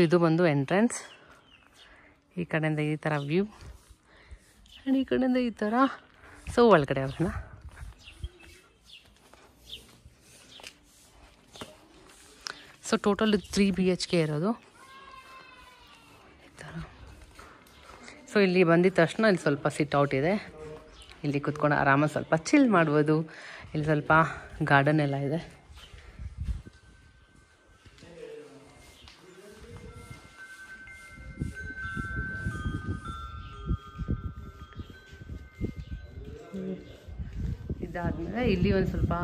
ಇದು ಬಂದು ಎಂಟ್ರೆನ್ಸ್. ಈ ಕಡೆಯಿಂದ ಈ ಥರ ವ್ಯೂ ಆ್ಯಂಡ್ ಈ ಕಡೆಯಿಂದ ಈ ಥರ. ಸೊ ಒಳಗಡೆ ಹೋಗೋಣ. ಸೊ ಟೋಟಲ್ 3 BHK ಇರೋದು ಈ ಥರ. ಸೊ ಇಲ್ಲಿ ಬಂದಿದ ತಕ್ಷಣ ಇಲ್ಲಿ ಸ್ವಲ್ಪ ಸಿಟ್ ಔಟ್ ಇದೆ. ಇಲ್ಲಿ ಕುತ್ಕೊಂಡು ಆರಾಮಾಗಿ ಸ್ವಲ್ಪ ಚಿಲ್ ಮಾಡ್ಬೋದು. ಇಲ್ಲಿ ಸ್ವಲ್ಪ ಗಾರ್ಡನ್ ಎಲ್ಲ ಇದೆ. ಇದಾದಮೇಲೆ ಇಲ್ಲಿ ಒಂದು ಸ್ವಲ್ಪ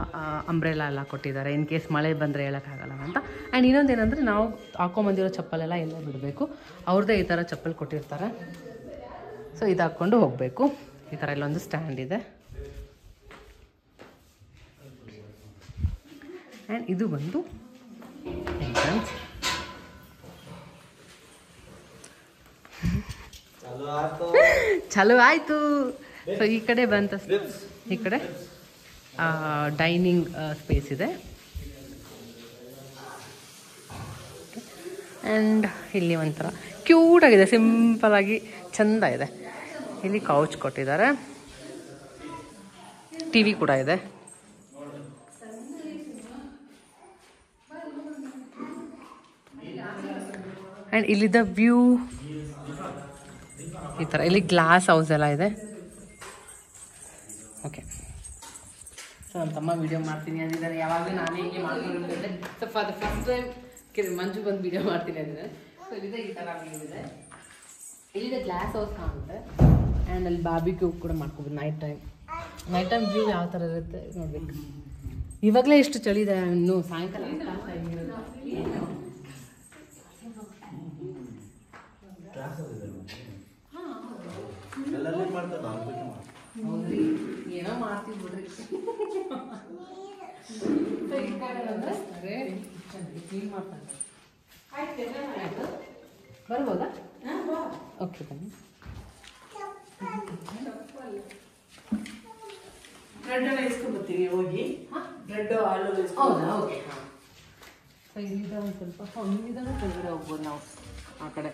ಅಂಬ್ರೆಲಾ ಎಲ್ಲ ಕೊಟ್ಟಿದ್ದಾರೆ, ಇನ್ ಕೇಸ್ ಮಳೆ ಬಂದರೆ ಹೇಳೋಕ್ಕಾಗಲ್ಲ ಅಂತ. ಆ್ಯಂಡ್ ಇನ್ನೊಂದೇನೆಂದರೆ ನಾವು ಹಾಕೊಂಬಂದಿರೋ ಚಪ್ಪಲೆಲ್ಲ ಎಲ್ಲ ಬಿಡಬೇಕು. ಅವ್ರದ್ದೇ ಈ ಥರ ಚಪ್ಪಲ್ ಕೊಟ್ಟಿರ್ತಾರೆ. ಸೊ ಇದು ಹಾಕ್ಕೊಂಡು ಹೋಗಬೇಕು. ಈ ಥರ ಇಲ್ಲೊಂದು ಸ್ಟ್ಯಾಂಡ್ ಇದೆ. ಆ್ಯಂಡ್ ಇದು ಬಂದು ಎಂಟ್ರೆನ್ಸ್. ಚಲೋ ಆಯಿತು. ಸೊ ಈ ಕಡೆ ಬಂತ, ಈ ಕಡೆ ಡೈನಿಂಗ್ ಸ್ಪೇಸ್ ಇದೆ. ಆ್ಯಂಡ್ ಇಲ್ಲಿ ಒಂಥರ ಕ್ಯೂಟಾಗಿದೆ, ಸಿಂಪಲಾಗಿ ಚೆಂದ ಇದೆ. ಇಲ್ಲಿ ಕೌಚ್ ಕೊಟ್ಟಿದ್ದಾರೆ, ಟಿ ವಿ ಕೂಡ ಇದೆ. ಆ್ಯಂಡ್ ಇಲ್ಲಿದ್ದ ವ್ಯೂ ಈ ಥರ. ಇಲ್ಲಿ ಗ್ಲಾಸ್ ಹೌಸ್ ಎಲ್ಲ ಇದೆ. ಓಕೆ, ಸೊ ನನ್ನ ತಮ್ಮ ವೀಡಿಯೋ ಮಾಡ್ತೀನಿ ಅಂದಿದ್ದಾರೆ. ಯಾವಾಗಲೂ ನಾನೇ ಹೀಗೆ ಮಾಡ್ಕೊಂಡಿದ್ದೆ. So for the first time Manju ಬಂದು ವೀಡಿಯೋ ಮಾಡ್ತೀನಿ ಅಂದಿದ್ದಾರೆ. ಸೊ ಇಲ್ಲಿದೆ ಈ ಥರ ವ್ಯೂ ಇದೆ. ಇಲ್ಲಿದೆ ಗ್ಲಾಸ್ ಹೌಸ್ ಕಾಣುತ್ತೆ. ಆ್ಯಂಡ್ ಅಲ್ಲಿ ಬಾರ್ಬಿಕ್ಯೂ ಕೂಡ ಮಾಡ್ಕೋಬೋದು ನೈಟ್ ಟೈಮ್ ವ್ಯೂ ಯಾವ ಥರ ಇರುತ್ತೆ ನೋಡ್ಬೇಕು. ಇವಾಗಲೇ ಎಷ್ಟು ಚಳಿ ಇದೆ, ಇನ್ನು ಸಾಯಂಕಾಲ ಏನೋ ಮಾಡ್ತೀವಿ ಬಿಡ್ರಿ. ಕ್ಲೀನ್ ಮಾಡ್ತಾರೆ. ಬರ್ಬೋದಾ? ಓಕೆ ಬನ್ನಿ. ಬ್ರೆಡ್ ಎಲ್ಲ ಇಸ್ಕೊಂಡ್ಬರ್ತೀವಿ ಹೋಗಿ. ಬ್ರೆಡ್ ಹಾಲು ಹೌದಾ? ಓಕೆ. ಸೊ ಇಲ್ಲಿಂದ ಒಂದು ಸ್ವಲ್ಪ ಇಲ್ಲಿಂದ ಕೆಳಗಡೆ ಹೋಗ್ಬೋದು ನಾವು. ಆ ಕಡೆ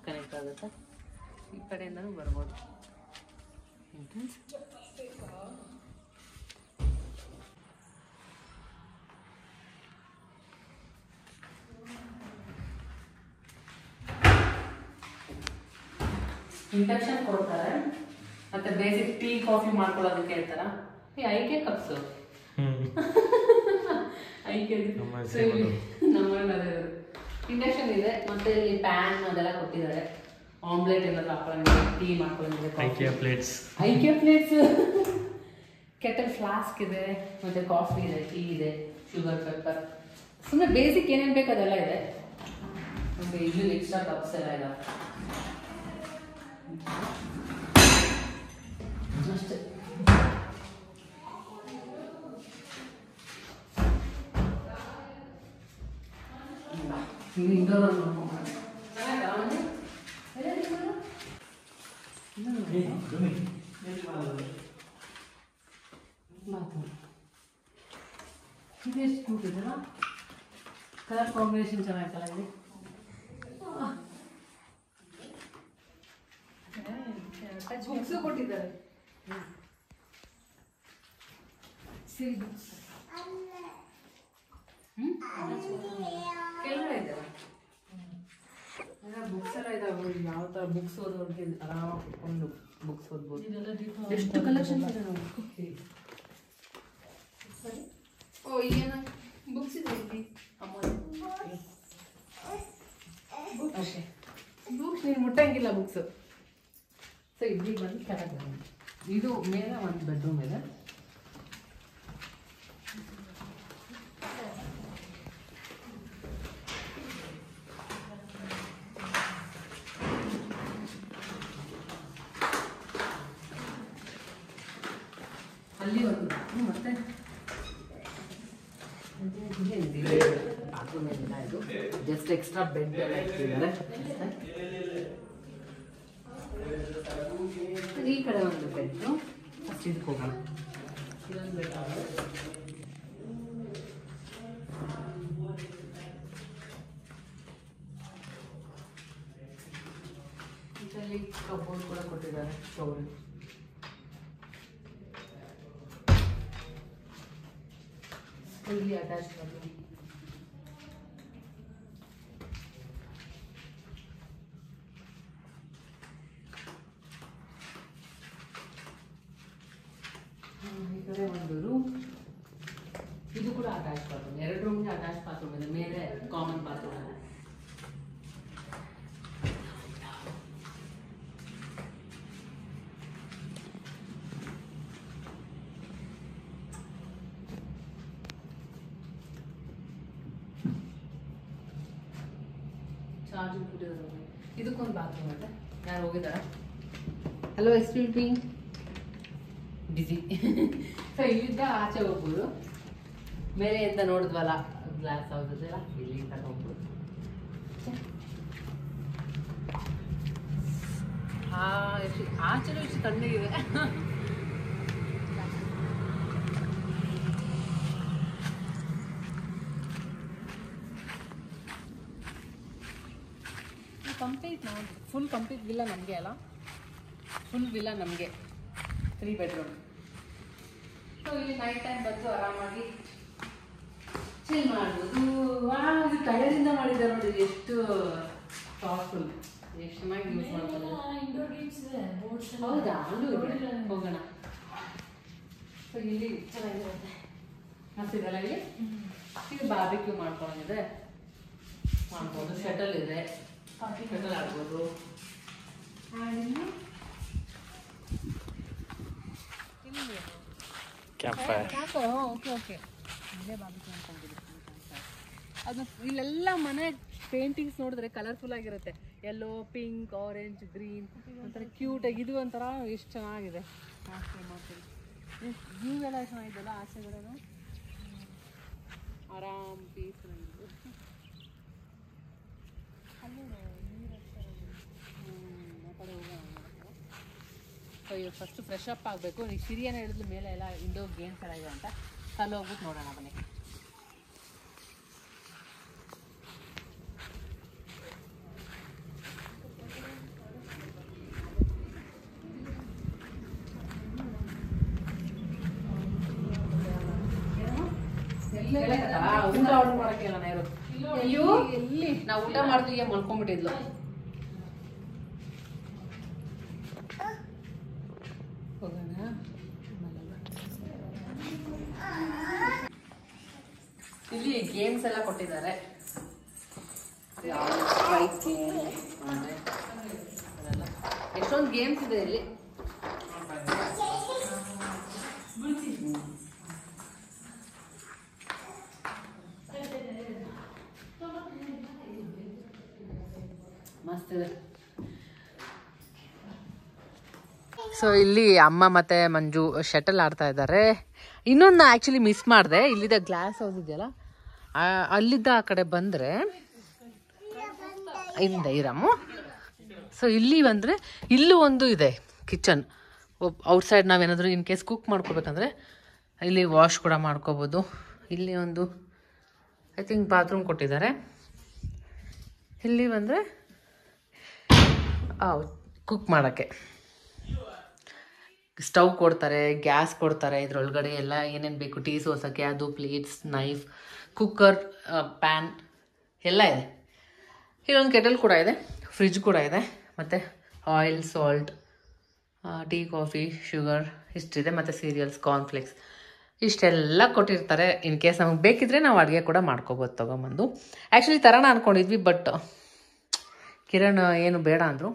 ಕನೆಕ್ಟ್ ಆಗುತ್ತೆ, ಈ ಕಡೆಯಿಂದನೂ ಬರ್ಬೋದು. ಎಂಟ್ರೆನ್ಸ್. ಇಂಡಕ್ಷನ್ ಕೊಡ್ತಾರೆ, ಮತ್ತೆ ಬೇಸಿಕ್ ಟೀ ಕಾಫಿ ಮಾಡ್ಕೊಳ್ಳೋದಕ್ಕೆ ಹೇಳ್ತಾರ. ಈ ಐಕೆ ಕಪ್ಸು ಐಕೆ ಇಂಡಕ್ಷನ್ ಇದೆ. ಮತ್ತೆ ಇಲ್ಲಿ ಪ್ಯಾನ್ ಅದೆಲ್ಲ ಕೊಟ್ಟಿದ್ದಾರೆ. ಆಮ್ಲೆಟ್ ಏನಾದ್ರು ಹಾಕೊಳ್ಳೋಂಗಿದೆ, ಟೀ ಮಾಡ್ಕೊಳ್ಳೋಂಗಿದೆ. ಐಕೆ ಪ್ಲೇಟ್ಸ್, ಕೆಟಲ್ ಫ್ಲಾಸ್ಕ್ ಇದೆ, ಮತ್ತೆ ಕಾಫಿ ಇದೆ, ಟೀ ಇದೆ, ಶುಗರ್, ಪೆಪ್ಪರ್, ಸುಮ್ಮನೆ ಬೇಸಿಕ್ ಏನೇನು ಬೇಕು ಅದೆಲ್ಲ ಇದೆ. ಮತ್ತೆ ಇದು ಎಕ್ಸ್ಟ್ರಾ ಕಪ್ಸ್ ಎಲ್ಲ ಇದೆ ಅಷ್ಟೇ. ಇಂಡೋರ್ ಇದೆಷ್ಟು ಕ್ಯೂಟ್ ಇದೆಲ್ಲ. ಕಲರ್ ಕಾಂಬಿನೇಷನ್ ಚೆನ್ನಾಗಿತ್ತಲ್ಲ ಇಲ್ಲಿ. ಬುಕ್ಸು ಕೊಟ್ಟಿದ್ದಾರೆ. ಸಿರಿ ಬುಕ್ಸ್ ಕೆಳಗಡೆ ಇದ್ದಾವೆ. ಬುಕ್ಸ್ ಎಲ್ಲ ಇದಾವೆ. ಯಾವ ಥರ ಬುಕ್ಸ್ ಓದೋರಿಗೆ ಆರಾಮಾಗಿ ಕುತ್ಕೊಂಡು ಬುಕ್ಸ್ ಓದ್ಬೋದು. ಎಷ್ಟು ಕಲೆಕ್ಷನ್ಸ್ ಇದೆ ನೋಡಿ. ಓ ಏನು ಬುಕ್ಸ್ ಇದೆ ಇಲ್ಲಿ. ಓಕೆ, ಬುಕ್ಸ್ ನೀನು ಮುಟ್ಟಂಗಿಲ್ಲ ಬುಕ್ಸು. ಸೊ ಇಲ್ಲಿ ಬಂದು ಕೆಳಗೆ ಬರೋದು. ಇದು ಮೇಲೆ ಒಂದು ಬೆಡ್ರೂಮ್ ಇದೆ. ಅಲ್ಲಿ ಒಂದು ಮತ್ತೆ ಬಾತ್ರೂಮ್ ಏನಿಲ್ಲ, ಇದು ಜಸ್ಟ್ ಎಕ್ಸ್ಟ್ರಾ ಬೆಡ್ ಎಲ್ಲ ಇಟ್ಟಿದ್ದಾರೆ. ಈ ಕಡೆ ಒಂದು ಬೆಡ್ಡು. ಫಸ್ಟ್ ಇದಕ್ಕೆ ಹೋಗೋಣ. ಇದೊಂದು ಬೆಡ್ ಆಗಿದೆ. ಇದರಲ್ಲಿ ಕಬೋರ್ಡ್ ಕೂಡ ಕೊಟ್ಟಿದ್ದಾರೆ ಸ್ಟೋರೇಜ್. ಇಲ್ಲಿ ಅಟ್ಯಾಚ್ ಬಾತ್ರೂಮ್. ಈ ಕಡೆ ಒಂದು ರೂಮ್. ಇದು ಕೂಡ ಅಟ್ಯಾಚ್ ಬಾತ್ರೂಮ್. 2 ರೂಮ್ಗೆ ಅಟ್ಯಾಚ್ ಬಾತ್ರೂಮ್ ಇದೆ. ಮೇಲೆ ಕಾಮನ್ ಬಾತ್ರೂಮ್ ಇದೆ. ಚಾರ್ಜಿಂಗ್ ಕೊಟ್ಟಿದ್ದಾರೆ. ಇದಕ್ಕೊಂದು ಬಾತ್ರೂಮ್ ಇದೆ. ಯಾರು ಹೋಗಿದ್ದಾರ? ಹಲೋ, ಎಕ್ಸ್ಕ್ಯೂಸ್ ಮೀ, ಬಿಸಿ. ಸೊ ಇಲ್ಲಿಂದ ಆಚೆ ಹೋಗ್ಬೋದು. ಮೇಲೆಯಿಂದ ನೋಡಿದ್ವಲ್ಲ ಗ್ಲಾಸ್ ಹೌಸ್ ಇದೆಲ್ಲ, ಇಲ್ಲಿ ತನಕ ಹೋಗ್ಬೋದು. ಆಚೆನೂ ಇಷ್ಟು ತಣ್ಣಗಿದೆ. ಕಂಪ್ಲೀಟ್ ನೋಡಿ, ಫುಲ್ ಕಂಪ್ಲೀಟ್ ವಿಲ್ಲ ನಮಗೆ ಅಲ್ಲ, ಫುಲ್ ವಿಲ್ಲ ನಮಗೆ 3 ಬೆಡ್ರೂಮ್. ಸೊ ಇಲ್ಲಿ ನೈಟ್ ಟೈಮ್ ಬಂದು ಆರಾಮಾಗಿ ಚಿಲ್ ಮಾಡ್ಬೋದು. ಇದು ಟೈರಿಂದ ಮಾಡಿದ್ದಾರೆ ನೋಡಿ, ಎಷ್ಟು ಪವರ್ಫುಲ್, ಎಷ್ಟು ಚೆನ್ನಾಗಿ ಯೂಸ್ ಮಾಡ್ತಾರೆ. ಹೌದಾ, ಅಲ್ಲೂ ಹೋಗೋಣ. ಸೊ ಇಲ್ಲಿ ಚೆನ್ನಾಗಿರುತ್ತೆ. ಮತ್ತಿದೆಲ್ಲ ಇಲ್ಲಿ ಇದು ಬಾರ್ಬಿಕ್ಯೂ ಮಾಡ್ಕೊಂಡಿದೆ, ಮಾಡ್ಬೋದು. ಶಟಲ್ ಇದೆ, ಶಟಲ್ ಆಡ್ಬೋದು. ಓಕೆ. ಅದು ಇಲ್ಲೆಲ್ಲ ಮನೆ ಪೇಂಟಿಂಗ್ಸ್ ನೋಡಿದ್ರೆ ಕಲರ್ಫುಲ್ ಆಗಿರುತ್ತೆ. ಯೆಲ್ಲೋ, ಪಿಂಕ್, ಆರೆಂಜ್, ಗ್ರೀನ್, ಒಂಥರ ಕ್ಯೂಟ್ ಆಗಿ. ಇದು ಒಂಥರ ಎಷ್ಟು ಚೆನ್ನಾಗಿದೆ. ವ್ಯೂ ಎಲ್ಲ ಚೆನ್ನಾಗಿದೆಲ್ಲ ಆಚೆಗಡೆನು, ಆರಾಮ್ ಪೀಸ್. ಸೊ ಇವಾಗ ಫಸ್ಟ್ ಫ್ರೆಶ್ ಅಪ್ ಆಗಬೇಕು. ನೀವು ಸಿರಿಯನ್ನ ಹೇಳಿದ್ಲು ಮೇಲೆ ಎಲ್ಲ ಇಂಡೋರ್ ಗೇಮ್ಸ್ ಎಲ್ಲ ಇದೆ ಅಂತ. ಅಲ್ಲಿ ಹೋಗ್ಬಿಟ್ಟು ನೋಡೋಣ ಬನ್ನಿ. ಊಟ ಆರ್ಡರ್ ಮಾಡಕ್ಕಿಲ್ಲ ನೇರು. ಎಲ್ಲಿ ನಾವು ಊಟ ಮಾಡ್ತೀವಿ, ಮಲ್ಕೊಂಡ್ಬಿಟ್ಟಿದ್ಲು. ಹೋಗೋಣ. ಇಲ್ಲಿ ಗೇಮ್ಸ್ ಎಲ್ಲ ಕೊಟ್ಟಿದ್ದಾರೆ. ಎಷ್ಟೊಂದು ಗೇಮ್ಸ್ ಇದೆ ಇಲ್ಲಿ. ಮಸ್ತ್ ಇದೆ. ಸೊ ಇಲ್ಲಿ ಅಮ್ಮ ಮತ್ತೆ ಮಂಜು ಶಟಲ್ ಆಡ್ತಾ ಇದ್ದಾರೆ. ಇನ್ನೊಂದು ಆ್ಯಕ್ಚುಲಿ ಮಿಸ್ ಮಾಡಿದೆ. ಇಲ್ಲಿದ್ದ ಗ್ಲಾಸ್ ಹೌಸ್ ಇದೆಯಲ್ಲ, ಅಲ್ಲಿದ್ದ ಆ ಕಡೆ ಬಂದರೆ ಇಂದ ಇರಮ್ಮು. ಸೊ ಇಲ್ಲಿ ಬಂದರೆ ಇಲ್ಲೂ ಒಂದು ಇದೆ ಕಿಚನ್. ಔಟ್ಸೈಡ್ ನಾವೇನಾದರೂ ಇನ್ ಕೇಸ್ ಕುಕ್ ಮಾಡ್ಕೋಬೇಕಂದ್ರೆ ಇಲ್ಲಿ ವಾಶ್ ಕೂಡ ಮಾಡ್ಕೋಬೋದು. ಇಲ್ಲಿ ಒಂದು ಐ ಥಿಂಕ್ ಬಾತ್ರೂಮ್ ಕೊಟ್ಟಿದ್ದಾರೆ. ಇಲ್ಲಿ ಬಂದರೆ ಕುಕ್ ಮಾಡೋಕ್ಕೆ ಸ್ಟವ್ ಕೊಡ್ತಾರೆ, ಗ್ಯಾಸ್ ಕೊಡ್ತಾರೆ. ಇದರೊಳಗಡೆ ಎಲ್ಲ ಏನೇನು ಬೇಕು ಟೀ ಸೋಸೋಕ್ಕೆ, ಅದು ಪ್ಲೇಟ್ಸ್, ನೈಫ್, ಕುಕ್ಕರ್, ಪ್ಯಾನ್ ಎಲ್ಲ ಇದೆ. ಇಲ್ಲೊಂದು ಕೆಟಲ್ ಕೂಡ ಇದೆ, ಫ್ರಿಜ್ ಕೂಡ ಇದೆ, ಮತ್ತು oil, salt, tea, coffee, sugar ಇಷ್ಟಿದೆ, ಮತ್ತು ಸೀರಿಯಲ್ಸ್, ಕಾರ್ನ್ಫ್ಲೇಕ್ಸ್ ಇಷ್ಟೆಲ್ಲ ಕೊಟ್ಟಿರ್ತಾರೆ. ಇನ್ ಕೇಸ್ ನಮಗೆ ಬೇಕಿದ್ರೆ ನಾವು ಅಡುಗೆ ಕೂಡ ಮಾಡ್ಕೋಬೋದು ತೊಗೊಂಬಂದು. ಆ್ಯಕ್ಚುಲಿ ತರೋಣ ಅಂದ್ಕೊಂಡಿದ್ವಿ, ಬಟ್ ಕಿರಣ್ ಏನು ಬೇಡ ಅಂದರು.